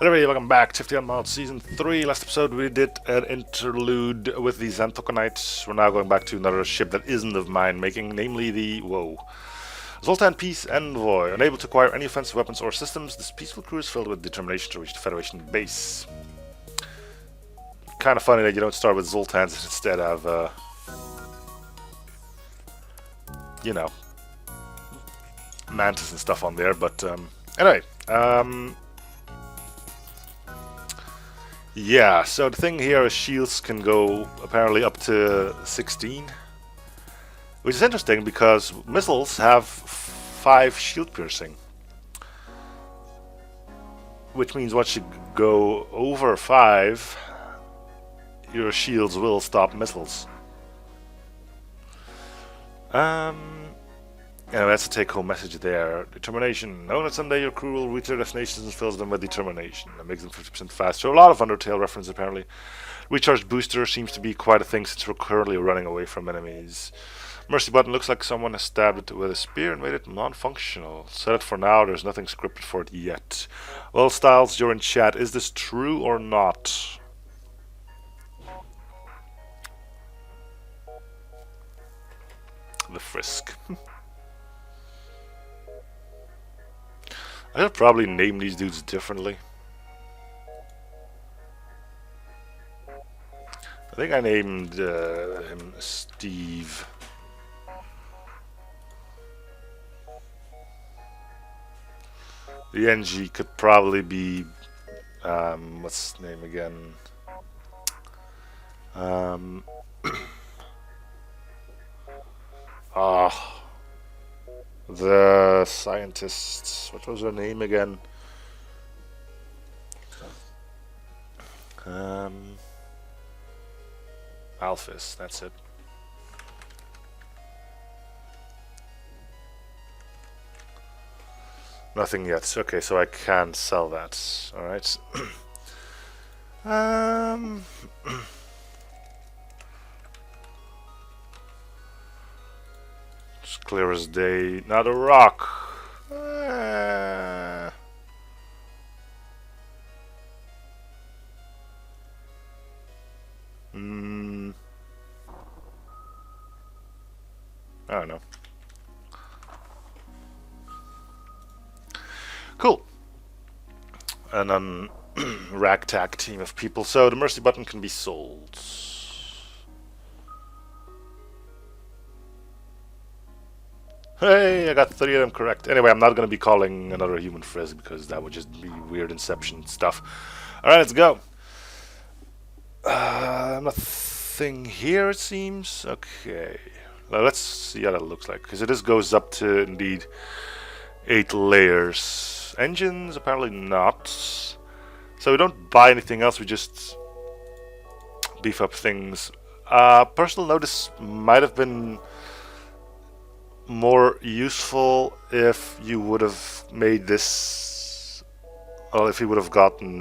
Hello everybody, welcome back to FTL Mod Season 3. Last episode we did an interlude with the Xanthoconites. We're now going back to another ship that isn't of mine making, namely the, Zoltan Peace Envoy. Unable to acquire any offensive weapons or systems, this peaceful crew is filled with determination to reach the Federation base. Kind of funny that you don't start with Zoltans and instead have, you know, Mantis and stuff on there, but anyway, yeah, so the thing here is shields can go apparently up to 16, which is interesting because missiles have 5 shield piercing, which means once you go over 5, your shields will stop missiles. Yeah, that's a take-home message there. Determination. Know that someday your crew will reach their destinations and fills them with determination. That makes them 50% faster. A lot of Undertale reference, apparently. Recharge booster seems to be quite a thing since we're currently running away from enemies. Mercy button looks like someone has stabbed it with a spear and made it non-functional. Set it for now, there's nothing scripted for it yet. Well, Styles, you're in chat. Is this true or not? The Frisk. I should probably name these dudes differently. I think I named him Steve. The NG could probably be what's his name again? The scientist. What was her name again? Alphys, that's it. Nothing yet. Okay, so I can sell that. Alright. Just clear as day. Not a rock. I don't know. Cool. And then ragtag team of people. So the mercy button can be sold. Hey, I got 3 of them correct. Anyway, I'm not going to be calling another human Frisk because that would just be weird Inception stuff. Alright, let's go. Nothing here, it seems. Okay. Now let's see how that looks like. Because this goes up to, indeed, 8 layers. Engines, apparently not. So we don't buy anything else, we just beef up things. Personal notice might have been more useful if you would have made this, well, if you would have gotten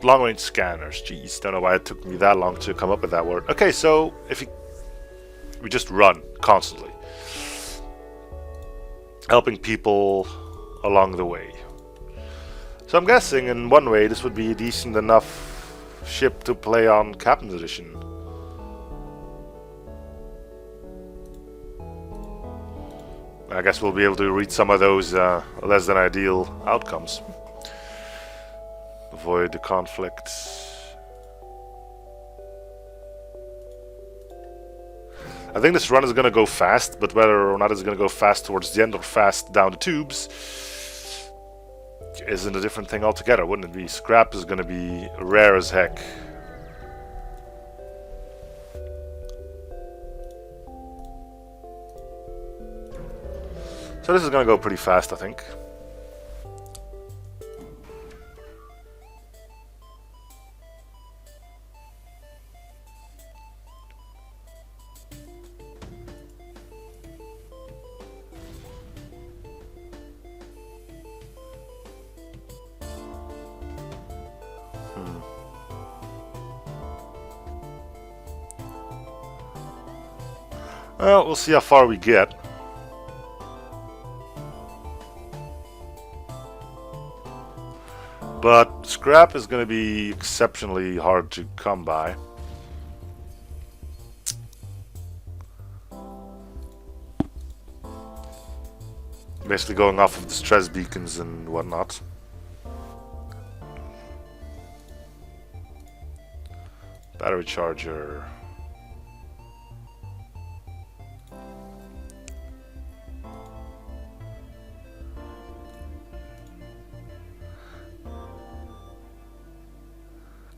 long-range scanners. Jeez, don't know why it took me that long to come up with that word. Okay, so if we just run constantly, helping people along the way. So I'm guessing in one way this would be a decent enough ship to play on Captain's Edition. I guess we'll be able to read some of those less than ideal outcomes. Avoid the conflict. I think this run is going to go fast, but whether or not it's going to go fast towards the end or fast down the tubes isn't a different thing altogether, wouldn't it be? Scrap is going to be rare as heck. So this is going to go pretty fast, I think. Well, we'll see how far we get. But scrap is going to be exceptionally hard to come by. Basically going off of the stress beacons and whatnot. Battery charger.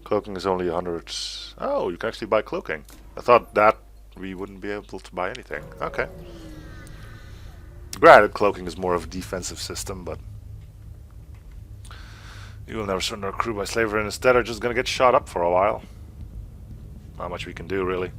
Cloaking is only 100. Oh, you can actually buy cloaking. I thought that we wouldn't be able to buy anything. Okay. Granted, cloaking is more of a defensive system, but you will never surrender a crew by slavery and instead are just gonna get shot up for a while. Not much we can do, really.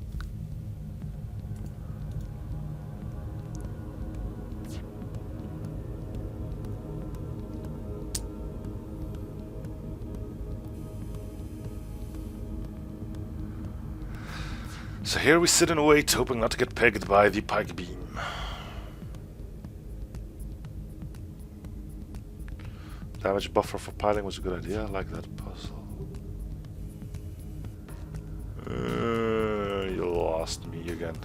So here we sit and wait, hoping not to get pegged by the pike beam. Damage buffer for piling was a good idea. I like that puzzle. You lost me again.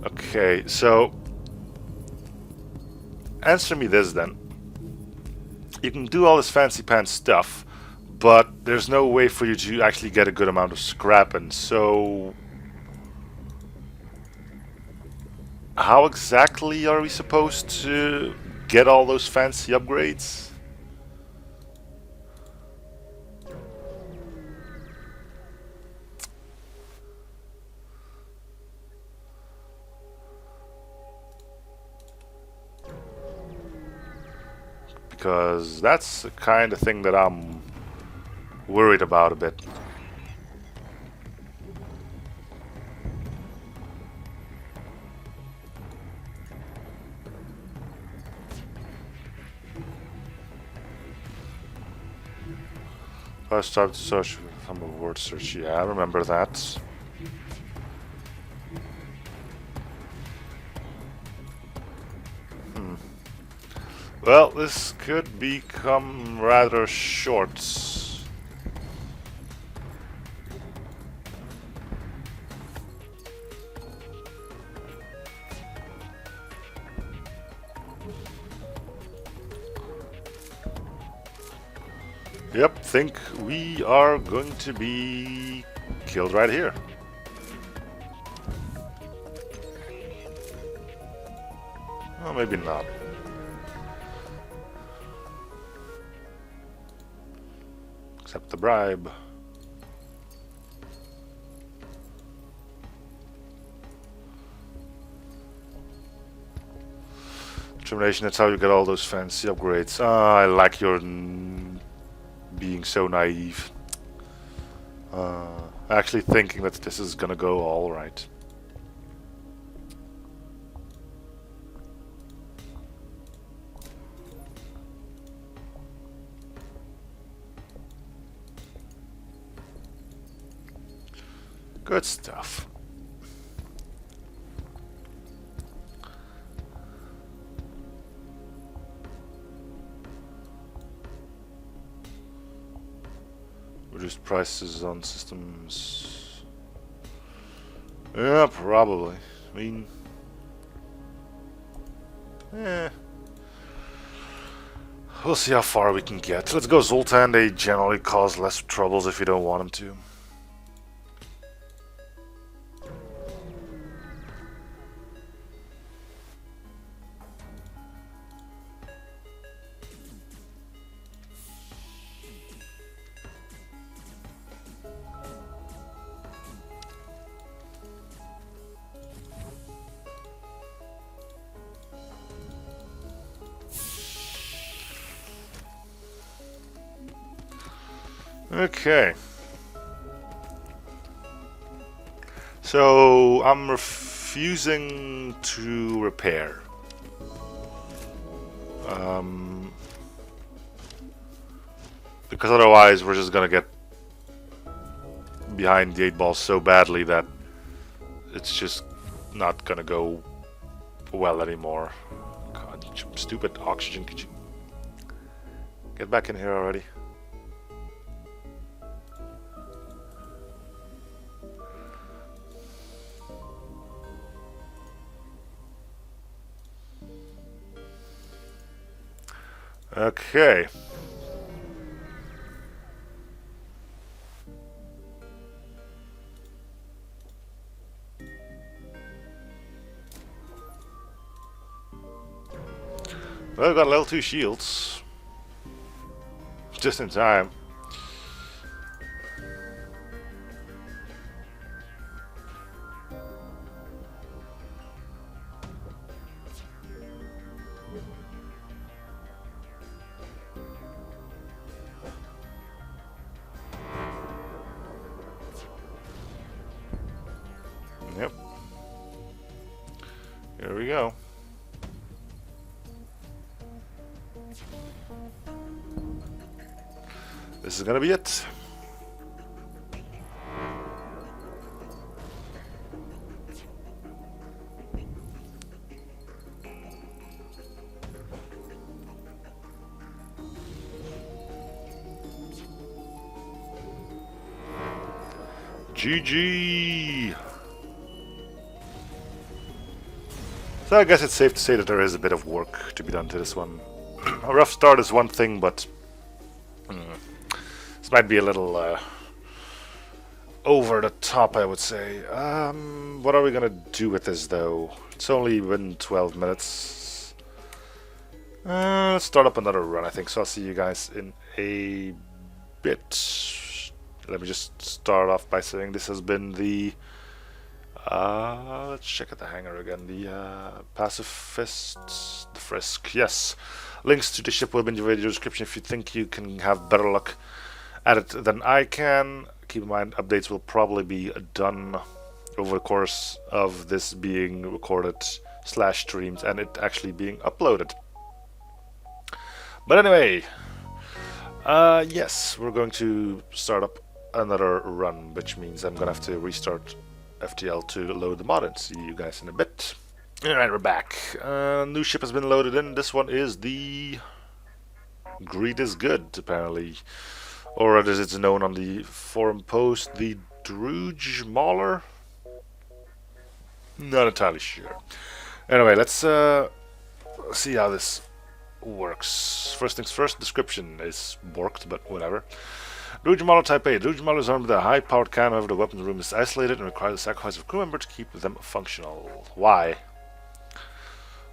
Okay, so answer me this then. You can do all this fancy pants stuff, but there's no way for you to actually get a good amount of scrap, and so how exactly are we supposed to get all those fancy upgrades? Because that's the kind of thing that I'm worried about a bit. I started to search from a word search. Yeah, I remember that. Well, this could become rather short. Yep, think we are going to be killed right here. Well, maybe not. Accept the bribe. Determination, that's how you get all those fancy upgrades. Ah, I like your being so naive. Actually thinking that this is gonna go all right. Good stuff. Reduced prices on systems. Yeah, probably. I mean, we'll see how far we can get. Let's go Zoltan. They generally cause less troubles if you don't want them to. Okay. So I'm refusing to repair. Because otherwise we're just gonna behind the 8 ball so badly that it's just not gonna go well anymore. God, you stupid oxygen, could you get back in here already? Okay. Well, I've got level 2 shields. Just in time. Yep. Here we go. This is gonna be it. GG! So I guess it's safe to say that there is a bit of work to be done to this one. A rough start is one thing, but this might be a little over the top, I would say. What are we gonna do with this, though? It's only been 12 minutes. Let's start up another run, I think. So I'll see you guys in a bit. Let me just start off by saying this has been the... let's check at the hangar again. The Pacifist, the Frisk. Yes. Links to the ship will be in the video description if you think you can have better luck at it than I can. Keep in mind, updates will probably be done over the course of this being recorded / streamed and it actually being uploaded. But anyway, yes, we're going to start up another run, which means I'm gonna have to restart FTL to load the mod and see you guys in a bit. Alright, we're back. New ship has been loaded in. This one is the Greed is Good, apparently. Or as it's known on the forum post, the Druuge Mauler? Not entirely sure. Anyway, let's see how this works. First things first, description is worked, but whatever. Druuge Mauler Type A. Druuge Mauler is armed with a high-powered cannon. However, the weapons room is isolated and requires the sacrifice of a crew member to keep them functional. Why?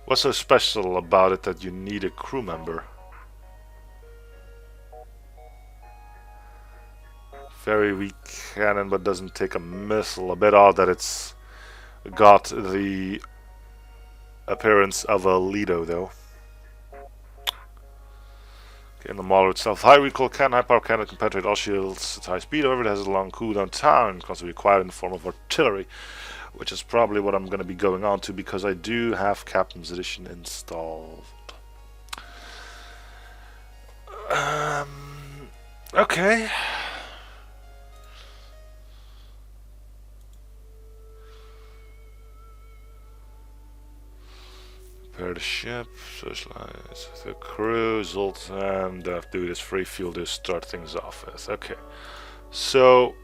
What's so special about it that you need a crew member? Very weak cannon, but doesn't take a missile. A bit odd that it's got the appearance of a Lido, though. Okay, and the Mauler itself. High recoil cannon, high power cannon can penetrate all shields at high speed. However, it has a long cooldown time and constantly required in the form of artillery, which is probably what I'm going to be going on to because I do have Captain's Edition installed. Okay. Prepare the ship, socialize with the crew, Zoltan, do this free fuel to start things off with. Okay. So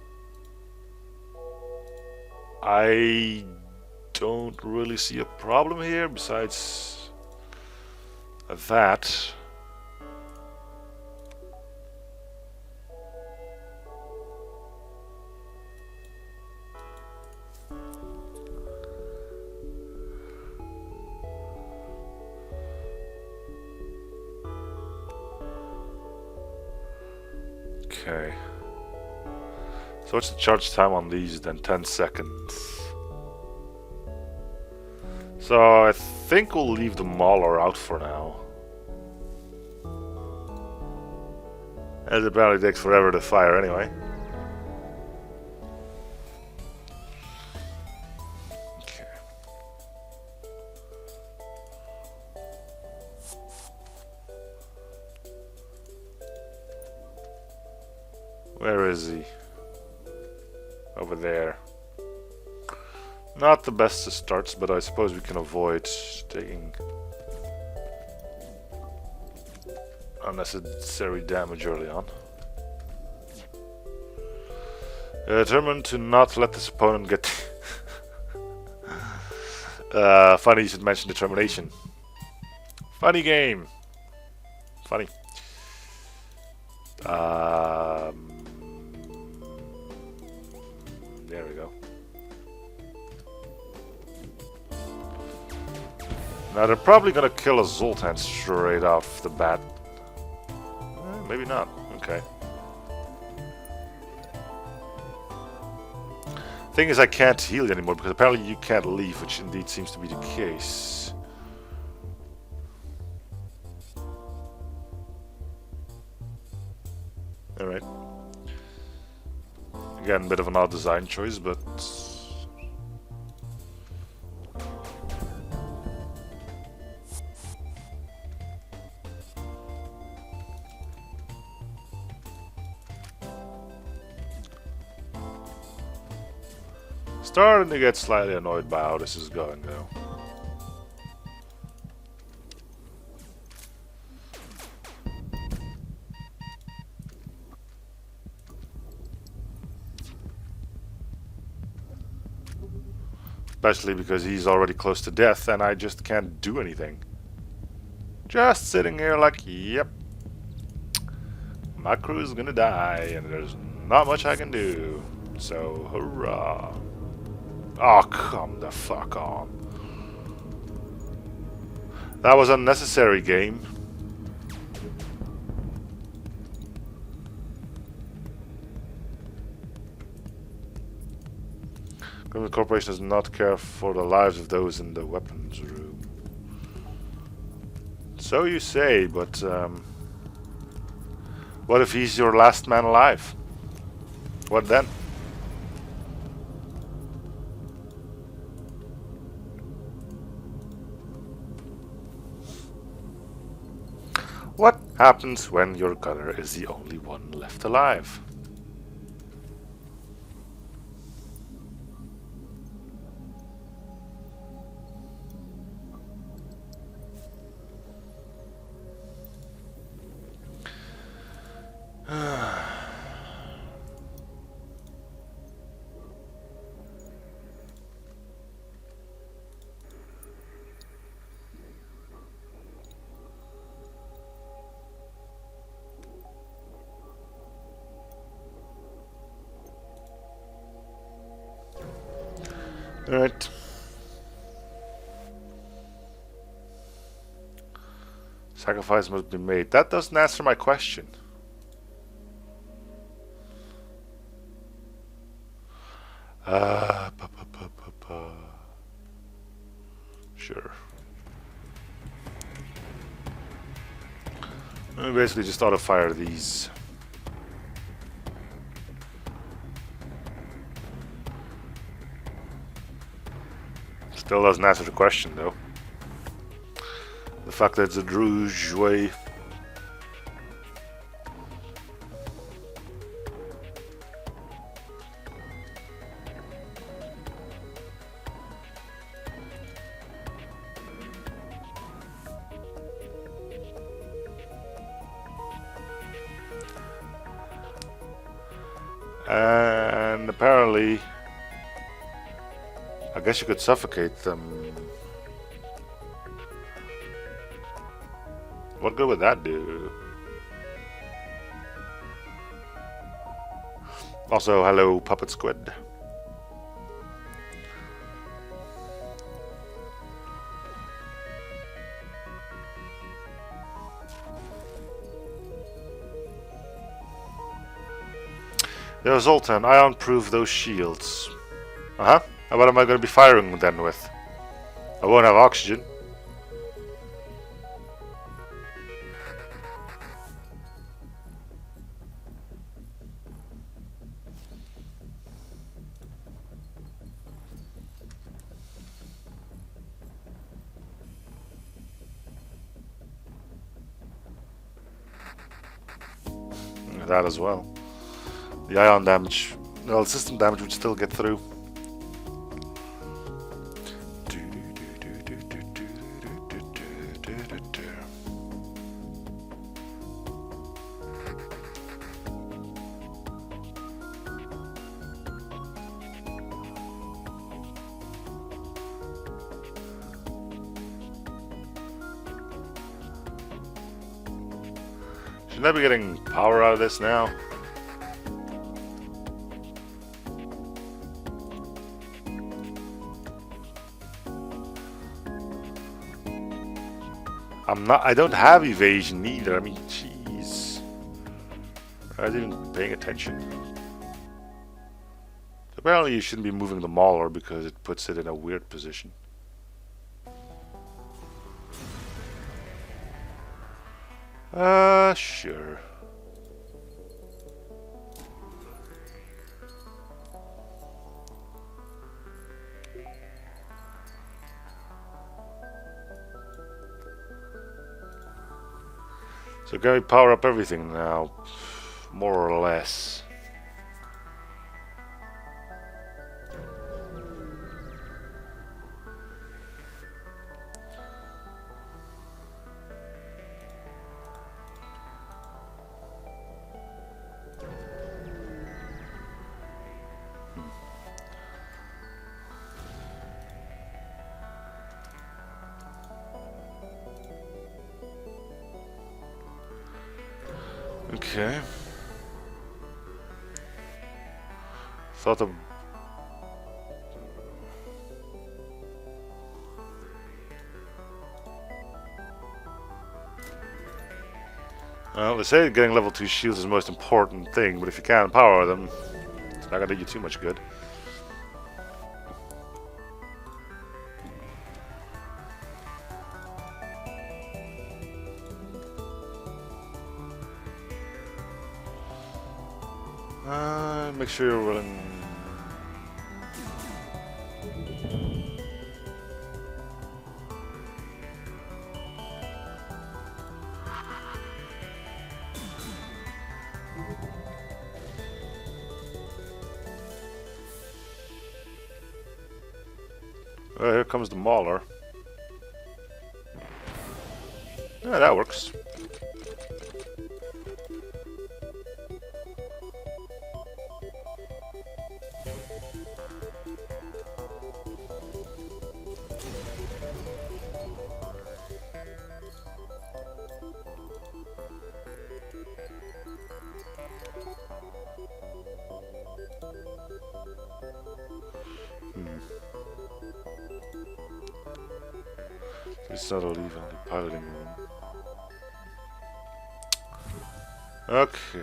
I don't really see a problem here besides that. Okay. So what's the charge time on these then? 10 seconds. So I think we'll leave the Mauler out for now. As it apparently takes forever to fire anyway. Okay. Where is he? over there. Not the best of starts, but I suppose we can avoid taking unnecessary damage early on. Determined to not let this opponent get... funny you should mention determination. Funny game. Funny. There we go. Now they're probably gonna kill a Zoltan straight off the bat. Maybe not. Okay. Thing is, I can't heal anymore because apparently you can't leave, which indeed seems to be the case. Alright. Again, a bit of an odd design choice, but... starting to get slightly annoyed by how this is going, though. Especially because he's already close to death and I just can't do anything. Just sitting here like, yep. My crew is gonna die and there's not much I can do. So, hurrah. Oh, come the fuck on. That was unnecessary, game. The corporation does not care for the lives of those in the weapons room. So you say, but what if he's your last man alive? What then? What happens when your gunner is the only one left alive? Alright. Sacrifice must be made. That doesn't answer my question. Sure. I basically just auto-fire these. Still doesn't answer the question, though. The fact that it's a Druuge way. And apparently, I guess you could suffocate them. What good would that do? Also, hello, Puppet Squid. Yo, Zoltan, ion-proof those shields. Uh-huh. And what am I going to be firing then with? I won't have oxygen. That as well. The ion damage Well, system damage would still get through. Shouldn't I be getting power out of this now? I don't have evasion either. I mean, jeez. I didn't paying attention. Apparently you shouldn't be moving the Mauler because it puts it in a weird position. Sure. So can we power up everything now? More or less. Okay. Thought of... Well, they say getting level 2 shields is the most important thing, but if you can't power them, it's not gonna do you too much good. Make sure you're willing. Well, here comes the Mauler. Yeah, that works. It's not a leave on the piloting room. Okay.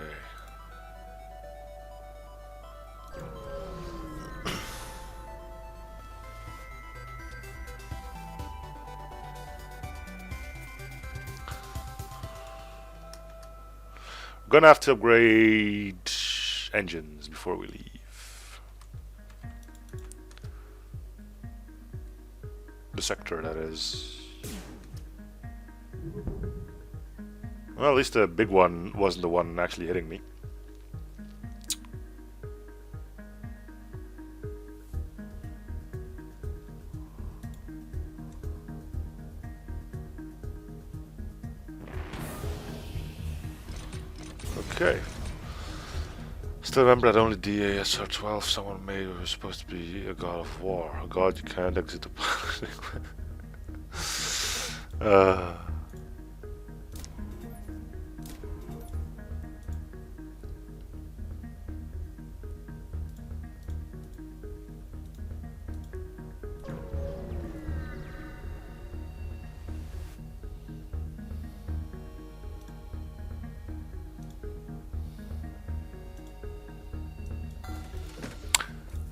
We're gonna have to upgrade engines before we leave. The sector, that is. Well, at least the big one wasn't the one actually hitting me. Okay. Still remember that only the SR-12 someone made was supposed to be a god of war. A god you can't exit the planet.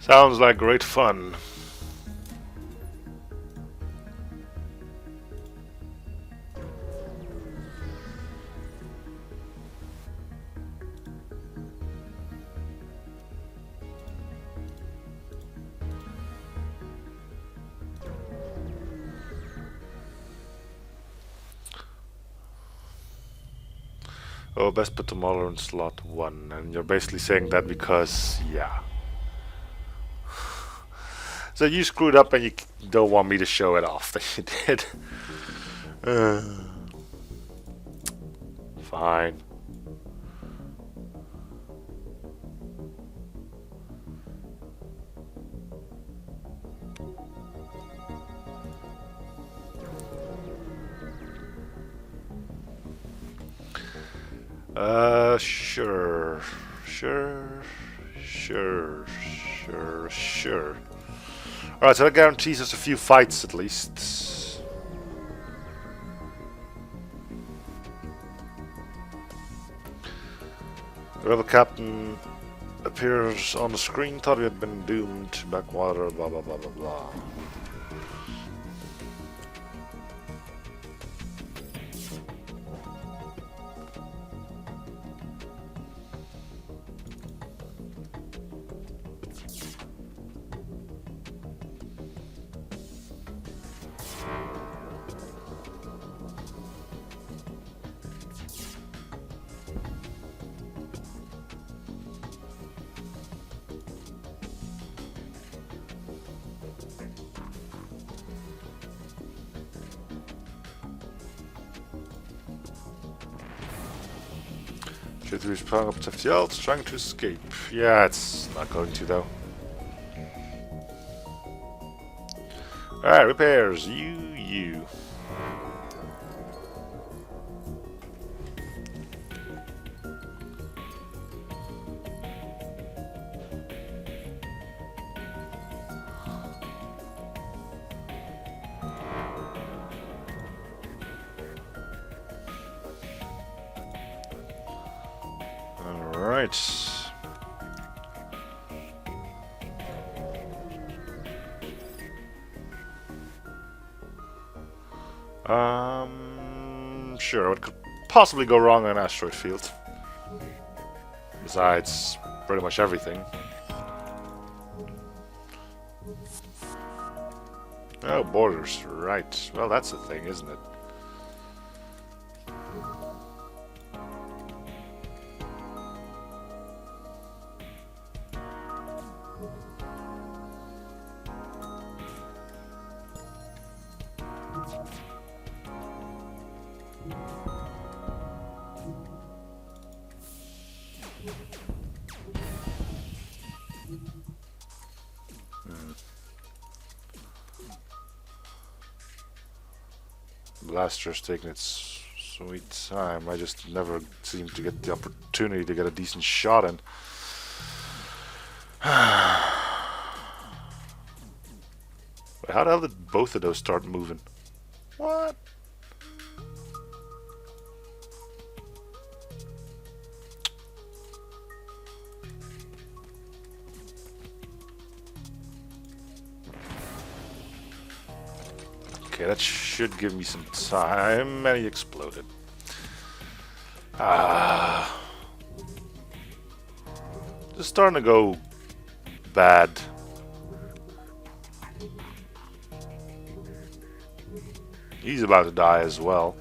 Sounds like great fun. Oh, best put the Mauler in slot 1, and you're basically saying that because, yeah. So you screwed up and you don't want me to show it off that you did. Fine. Sure. Alright, so that guarantees us a few fights at least. The rebel captain appears on the screen, thought we had been doomed, backwater, blah blah blah blah blah. J3 is powering up its FTL, it's trying to escape. Yeah, it's not going to though. Alright, repairs. You. Alright. Sure, what could possibly go wrong on an asteroid field? Besides, pretty much everything. Oh, borders, right. Well, that's the thing, isn't it? Blaster's taking its sweet time. I just never seem to get the opportunity to get a decent shot in. How the hell did both of those start moving? What? Okay, that should give me some time. And he exploded. Just starting to go bad. He's about to die as well.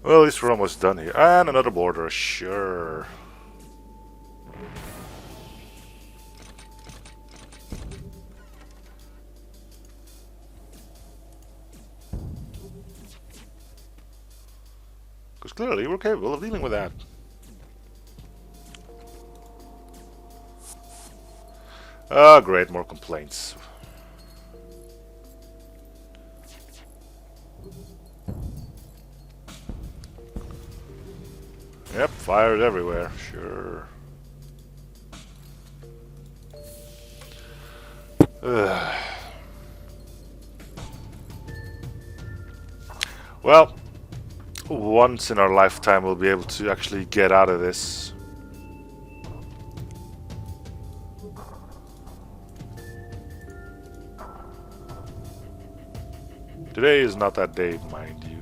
Well, at least we're almost done here. And another border, sure. Because clearly we're capable of dealing with that. Ah, great, more complaints. Yep, fires everywhere, sure. Ugh. Well, once in our lifetime we'll be able to actually get out of this. Today is not that day, mind you.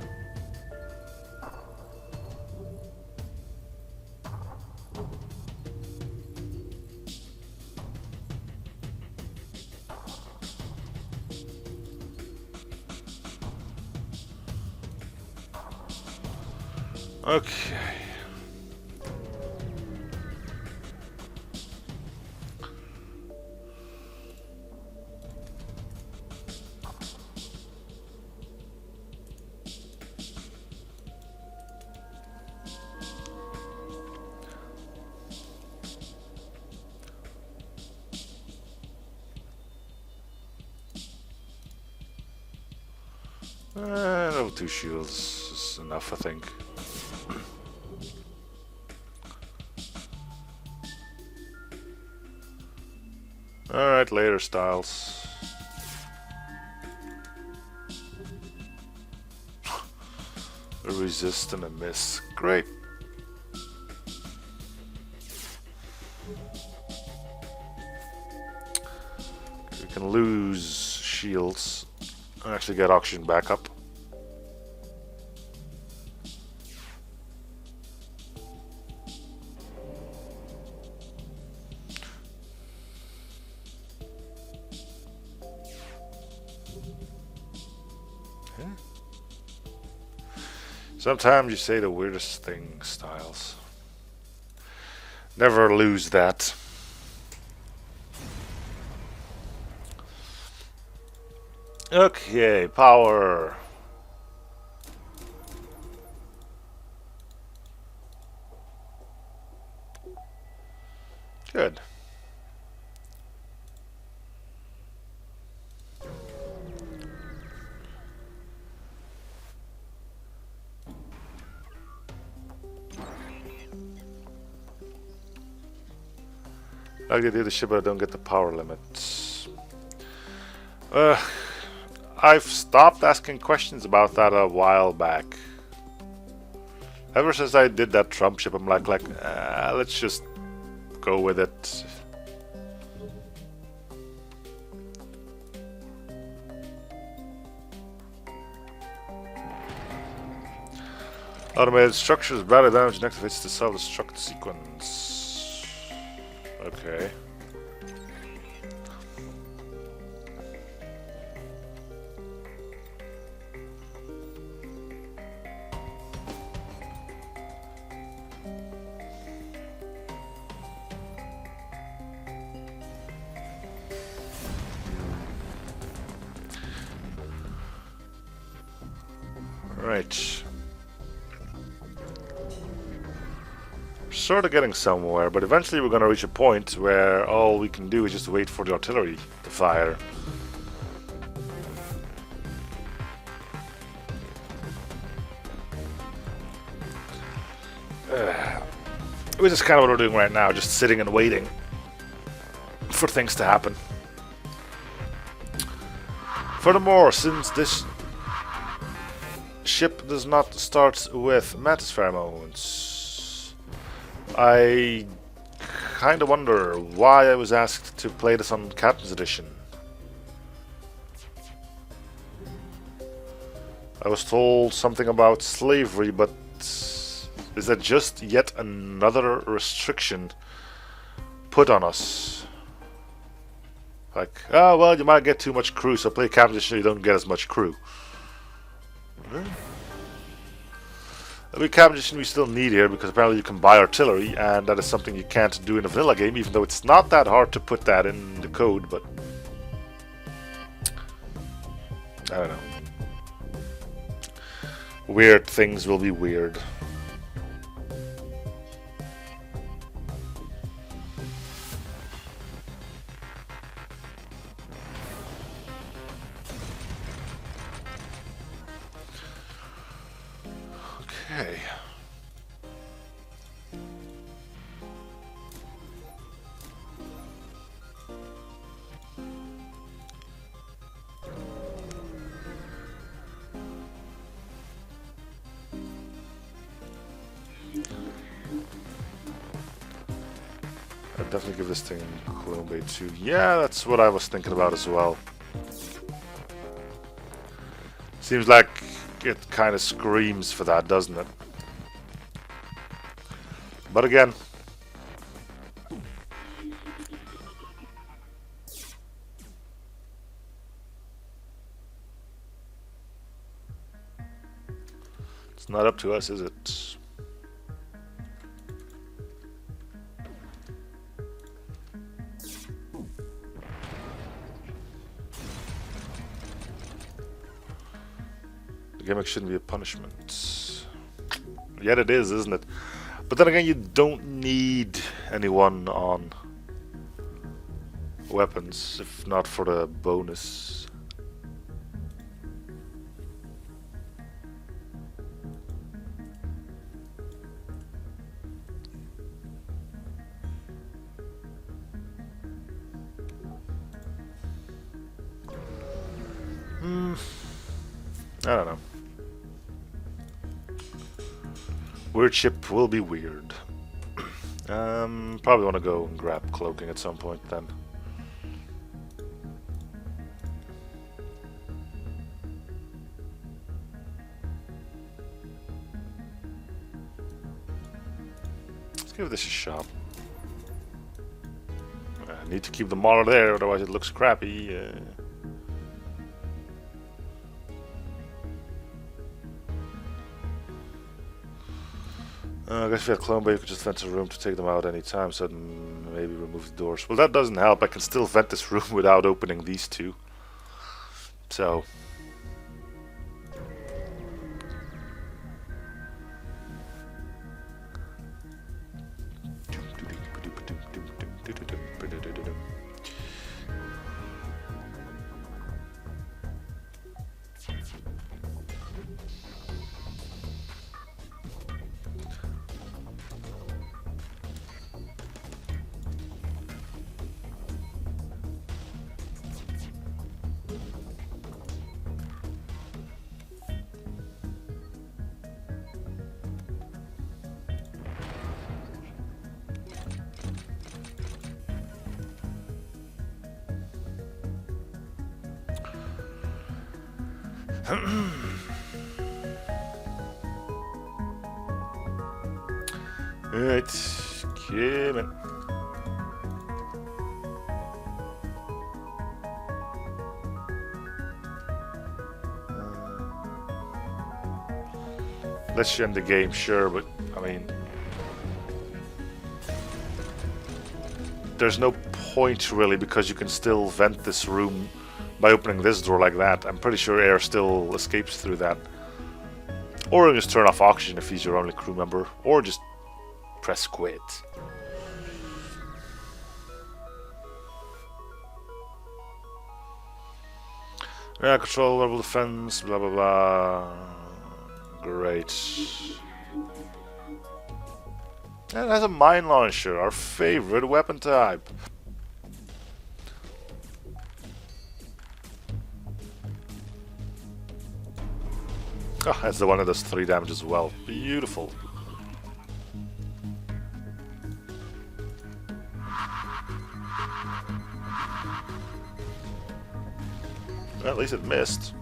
Okay. Level 2 shields is enough, I think. Alright, later, Styles. A resist and a miss. Great. We can lose shields and actually get oxygen back up. Sometimes you say the weirdest things, Styles. Never lose that. Okay, power. Good. I can do the ship, but I don't get the power limits. I've stopped asking questions about that a while back. Ever since I did that Trump ship, I'm like, let's just go with it. Automated structures, battle damage, and activates the self-destruct sequence. Okay. Right. Sort of getting somewhere, but eventually we're going to reach a point where all we can do is just wait for the artillery to fire. Which is kind of what we're doing right now, just sitting and waiting for things to happen. Furthermore, since this ship does not start with mantis pheromones, I kind of wonder why I was asked to play this on Captain's Edition. I was told something about slavery, but is that just yet another restriction put on us? Like, oh well, you might get too much crew, so play Captain's Edition, you don't get as much crew. I mean, Captain's Edition we still need here because apparently you can buy artillery, and that is something you can't do in a vanilla game, even though it's not that hard to put that in the code, but I don't know. Weird things will be weird. Okay. I'd definitely give this thing Clone Bay 2. Yeah, that's what I was thinking about as well. Seems like it kind of screams for that, doesn't it? But again, it's not up to us, is it? gimmick shouldn't be a punishment. Yet it is, isn't it? But then again, you don't need anyone on weapons, if not for the bonus. I don't know. Weird ship will be weird. Probably want to go and grab cloaking at some point then. Let's give this a shot. I need to keep the Mauler there, otherwise it looks crappy. I guess if you had clone bay, you could just vent a room to take them out any time, so maybe remove the doors. Well, that doesn't help. I can still vent this room without opening these two. So... Alright, come in. Let's end the game, sure, but I mean, there's no point really, because you can still vent this room by opening this door like that. I'm pretty sure air still escapes through that. Or just turn off oxygen if he's your only crew member, or just press quit. Yeah, control level defense, blah blah blah. Great. And it has a mine launcher, our favorite weapon type. Oh, that's the one that does 3 damage as well. Beautiful. Well, at least it missed.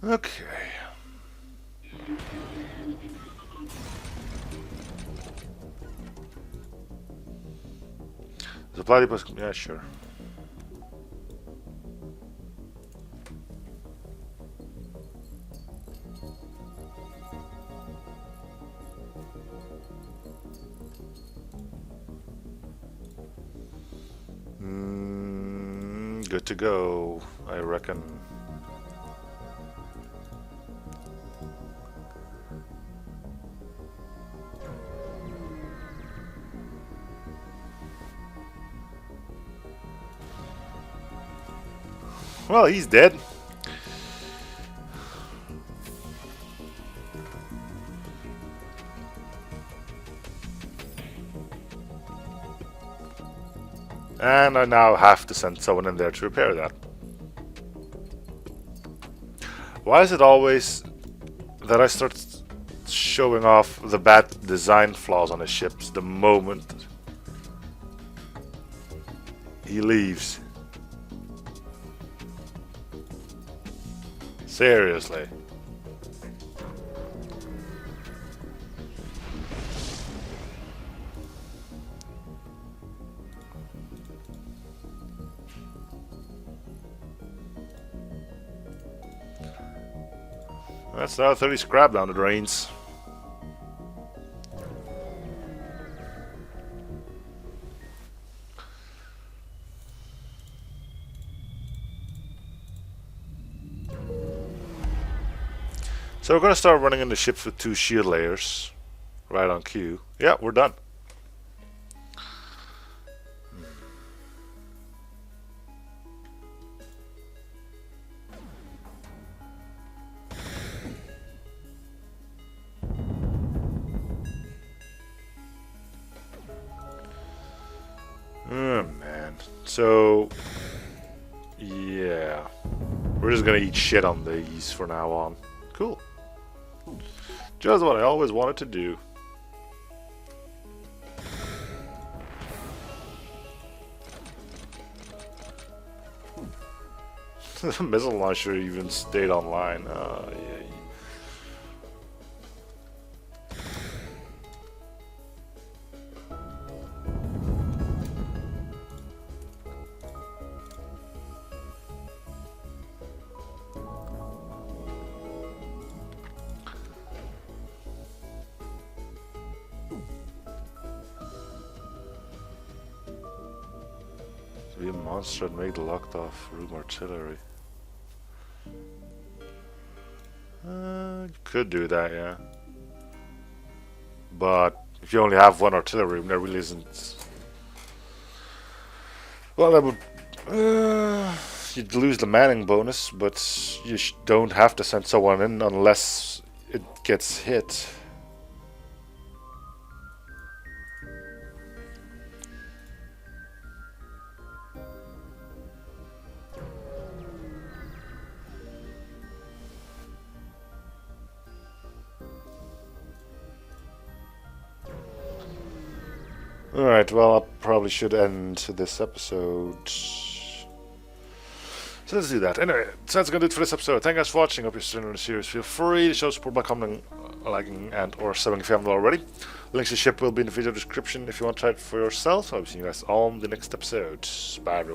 Okay. Supply depot, yeah, sure. Good to go, I reckon. Well, he's dead. And I now have to send someone in there to repair that. Why is it always that I start showing off the bad design flaws on his ships the moment he leaves? Seriously. That's now 30 scrap down the drains. So we're going to start running into ships with 2 shield layers. Right on cue. Yeah, we're done. Oh man. So yeah. We're just gonna eat shit on these for now on. Cool. Just what I always wanted to do. The missile launcher even stayed online. Yeah. Be a monster and make the locked off room artillery. Could do that, yeah. But if you only have 1 artillery room, there really isn't. Well, that would. You'd lose the manning bonus, but you don't have to send someone in unless it gets hit. Alright, well, I probably should end this episode. So let's do that. Anyway, so that's going to do it for this episode. Thank you guys for watching. Hope you're still in the series. Feel free to show support by commenting, liking, and or subbing if you haven't already. Links to the ship will be in the video description if you want to try it for yourself. I'll be seeing you guys on the next episode. Bye, everyone.